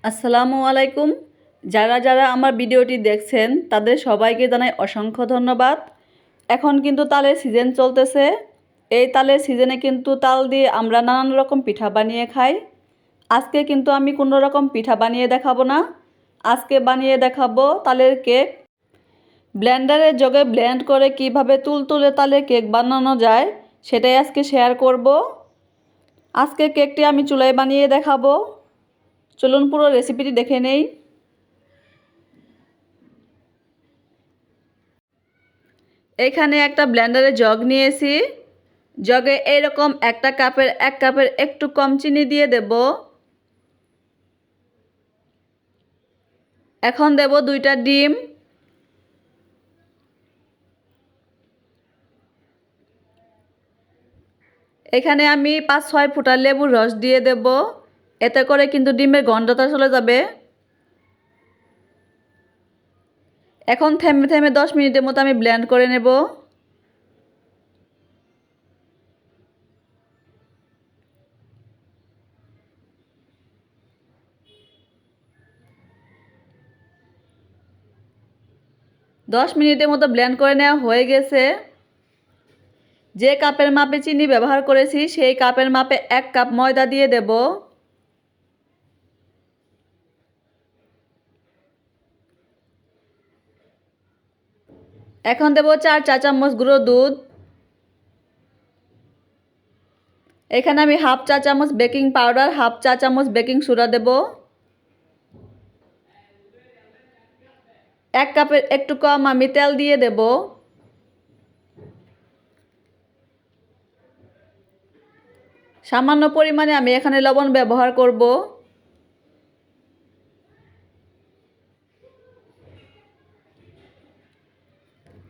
আসসালামু আলাইকুম। যারা যারা আমার ভিডিওটি দেখছেন তাদের সবাইকে জানাই অসংখ্য ধন্যবাদ। এখন কিন্তু তালের সিজন চলতেছে। এই তালের সিজনে কিন্তু তাল দিয়ে আমরা নানান রকম পিঠা বানিয়ে খাই। আজকে কিন্তু আমি কোনো রকম পিঠা বানিয়ে দেখাবো না। আজকে বানিয়ে দেখাবো তালের কেক। ব্লেন্ডারের জগে ব্লেন্ড করে কিভাবে তুলতুলে তালের কেক বানানো যায় সেটাই আজকে শেয়ার করব। আজকে কেকটি আমি চুলায় বানিয়ে দেখাবো। চলুন পুরো রেসিপিটি দেখে নেই। এখানে একটা ব্লেন্ডারে জগ নিয়েছি। জগে এইরকম একটা কাপের 1 কাপের একটু কম চিনি দিয়ে দেব। এখন দেব 2টা ডিম। এখানে আমি 5-6 ফোঁটা লেবুর রস দিয়ে দেব। এতে করে কিন্তু ডিমের গন্ধটা চলে যাবে। এখন থেমে থেমে 10 মিনিটের মতো আমি ব্লেন্ড করে নেব। দশ মিনিটের মতো ব্লেন্ড করে নেওয়া হয়ে গেছে। যে কাপের মাপে চিনি ব্যবহার করেছি সেই কাপের মাপে 1 কাপ ময়দা দিয়ে দেব। এখন দেব 4 চা চামচ গুঁড়ো দুধ। এখানে আমি হাফ চা চামচ বেকিং পাউডার, হাফ চা চামচ বেকিং সোডা দেব। 1 কাপের একটু কম আমি তেল দিয়ে দেব। সামান্য পরিমাণে আমি এখানে লবণ ব্যবহার করব।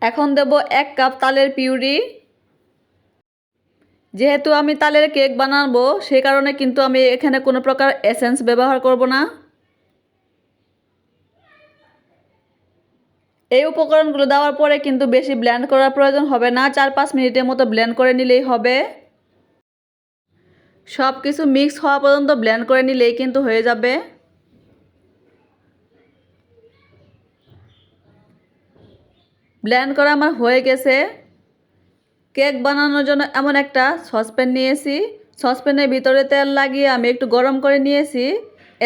এখন দেব 1 কাপ তালের পিউরি। যেহেতু আমি তালের কেক বানাবো সেই কারণে কিন্তু আমি এখানে কোনো প্রকার এসেন্স ব্যবহার করব না। এই উপকরণগুলো দেওয়ার পরে কিন্তু বেশি ব্লেন্ড করার প্রয়োজন হবে না। 4-5 মিনিটের মতো ব্লেন্ড করে নিলেই হবে। সব কিছু মিক্স হওয়া পর্যন্ত ব্লেন্ড করে নিলেই কিন্তু হয়ে যাবে। ব্লেন্ড করা আমার হয়ে গেছে। কেক বানানোর জন্য এমন একটা সসপ্যান নিয়েছি। সসপ্যানের ভিতরে তেল লাগিয়ে আমি একটু গরম করে নিয়েছি।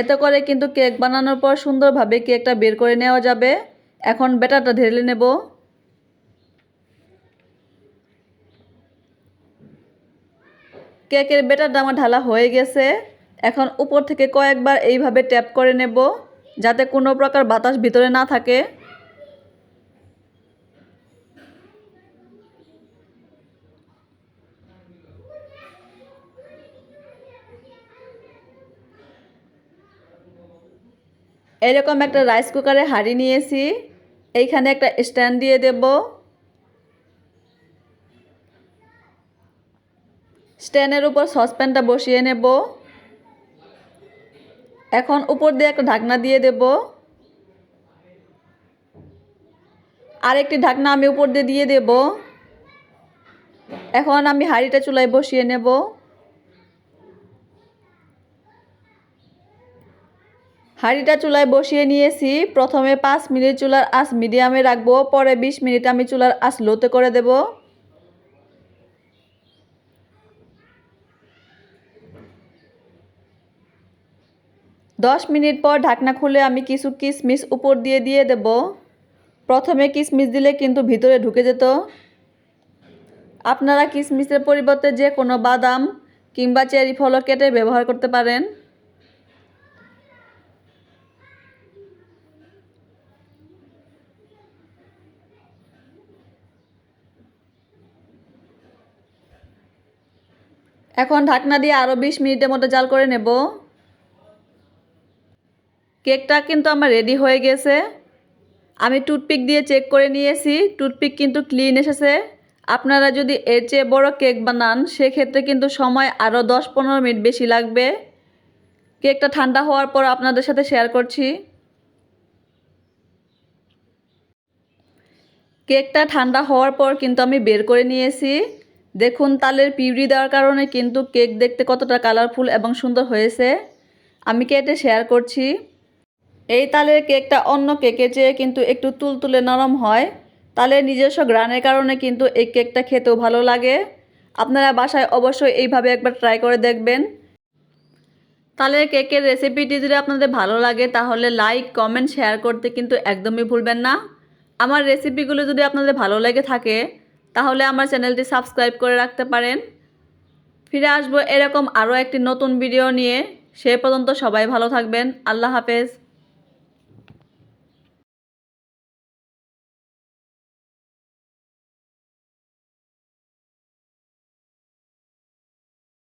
এতে করে কিন্তু কেক বানানোর পর সুন্দরভাবে কেকটা বের করে নেওয়া যাবে। এখন ব্যাটারটা ঢেলে নেব। কেকের ব্যাটারটা আমার ঢালা হয়ে গেছে। এখন উপর থেকে কয়েকবার এইভাবে ট্যাপ করে নেব যাতে কোনো প্রকার বাতাস ভিতরে না থাকে। এরকম একটা রাইস কুকারে হাঁড়ি নিয়েছি। এইখানে একটা স্ট্যান্ড দিয়ে দেব। স্ট্যান্ডের উপর সসপ্যানটা বসিয়ে নেব। এখন উপর দিয়ে একটা ঢাকনা দিয়ে দেব। আরেকটি ঢাকনা আমি উপর দিয়ে দিয়ে দেব। এখন আমি হাঁড়িটা চুলায় বসিয়ে নেব। হাঁড়িটা চুলায় বসিয়ে নিয়েছি। প্রথমে 5 মিনিট চুলার আঁচ মিডিয়ামে রাখবো, পরে 20 মিনিট আমি চুলার আঁচ লোতে করে দেব। দশ মিনিট পর ঢাকনা খুলে আমি কিছু কিশমিশ উপর দিয়ে দিয়ে দেব। প্রথমে কিশমিশ দিলে কিন্তু ভিতরে ঢুকে যেত। আপনারা কিশমিশের পরিবর্তে যে কোনো বাদাম কিংবা চেরি ফলও কেটে ব্যবহার করতে পারেন। এখন ঢাকনা দিয়ে আরও 20 মিনিটের মতো জাল করে নেব। কেকটা কিন্তু আমার রেডি হয়ে গেছে। আমি টুথপিক দিয়ে চেক করে নিয়েছি, টুথপিক কিন্তু ক্লিন এসেছে। আপনারা যদি এর চেয়ে বড় কেক বানান সেক্ষেত্রে কিন্তু সময় আরও 10-15 মিনিট বেশি লাগবে। কেকটা ঠান্ডা হওয়ার পর আপনাদের সাথে শেয়ার করছি। কেকটা ঠান্ডা হওয়ার পর কিন্তু আমি বের করে নিয়েছি। দেখুন তালের পিউরি দেওয়ার কারণে কিন্তু কেক দেখতে কতটা কালারফুল এবং সুন্দর হয়েছে। আমি কেটে শেয়ার করছি। এই তালের কেকটা অন্য কেকের চেয়ে কিন্তু একটু তুলতুলে নরম হয়। তালের নিজস্ব গ্রানের কারণে কিন্তু এই কেকটা খেতেও ভালো লাগে। আপনারা বাসায় অবশ্যই এইভাবে একবার ট্রাই করে দেখবেন। তালের কেকের রেসিপিটি যদি আপনাদের ভালো লাগে তাহলে লাইক, কমেন্ট, শেয়ার করতে কিন্তু একদমই ভুলবেন না। আমার রেসিপিগুলো যদি আপনাদের ভালো লেগে থাকে তাহলে আমার চ্যানেলটি সাবস্ক্রাইব করে রাখতে পারেন। ফিরে আসবো এরকম আরও একটি নতুন ভিডিও নিয়ে। সে পর্যন্ত সবাই ভালো থাকবেন। আল্লাহ হাফেজ।